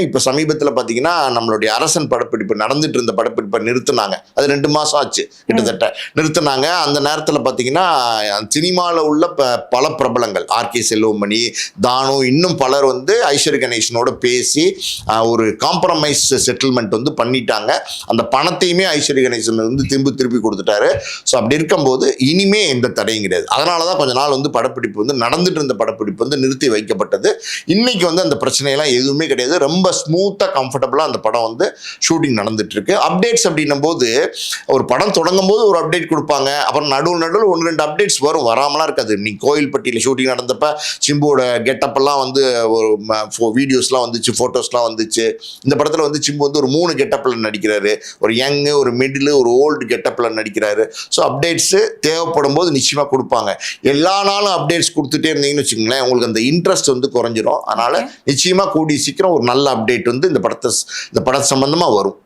இப்ப சமீபத்துல பாத்தீங்கன்னா நம்மளுடைய அரசன் படப்பிடிப்பு நடந்துட்டு இருந்த படப்பிடிப்பை நிறுத்தினாங்க. அது 2 மாசம் ஆச்சு கிட்டத்தட்ட நிறுத்தினாங்க. அந்த நேரத்துல பாத்தீங்கன்னா சினிமால உள்ள பல பிரபலங்கள் ஆர்கே செல்வமணி, தானு, இன்னும் பலர் வந்து ஐஸ்வர்ய கணேசனோட பேசி ஒரு காம்ப்ரமைஸ் செட்டில்மெண்ட் வந்து பண்ணிட்டாங்க. அந்த பணத்தையுமே ஐஸ்வர்ய கணேசன் வந்து திருப்பி கொடுத்துட்டாரு. ஸோ அப்படி இருக்கும்போது இனிமே எந்த தடையும் கிடையாது. அதனாலதான் கொஞ்ச நாள் வந்து படப்பிடிப்பு வந்து நடந்துட்டு இருந்த படப்பிடிப்பு வந்து நிறுத்தி வைக்கப்பட்டது. இன்னைக்கு வந்து அந்த பிரச்சனையெல்லாம் எதுவுமே கிடையாது. ரொம்ப ஸ்மூத்தா கம்ஃபர்டபுளா அந்த படம் வந்து ஷூட்டிங் நடந்துட்டு இருக்கு. அப்டேட்ஸ் அப்படின்னும் போது ஒரு படம் தொடங்கும் போது ஒரு அப்டேட் கொடுப்பாங்க. அப்புறம் நடுவில் 1-2 அப்டேட்ஸ் வரும், வராமலாம் இருக்காது. நீ கோயில்பட்டியில் ஷூட்டிங் நடந்தப்ப சிம்புவோட கெட்டப் எல்லாம் வந்து ஒரு வீடியோஸ்லாம் வந்துச்சு, போட்டோஸ்லாம் வந்துச்சு. இந்த படத்துல வந்து சிம்பு வந்து ஒரு 3 கெட்டப்ல நடிக்கிறாரு. ஒரு யங், ஒரு மிடில், ஒரு ஓல்டு கெட்டப்ல நடிக்கிறாரு. ஸோ அப்டேட்ஸ் தேவைப்படும் போது நிச்சயமா கொடுப்பாங்க. எல்லா நாளும் அப்டேட்ஸ் கொடுத்துட்டே இருந்தீங்கன்னு வச்சுக்கோங்களேன், உங்களுக்கு அந்த இன்ட்ரெஸ்ட் வந்து குறைஞ்சிரும். அதனால நிச்சயமா கூடிய சீக்கிரம் ஒரு நல்ல அப்டேட் வந்து இந்த படம் சம்பந்தமா வரும்.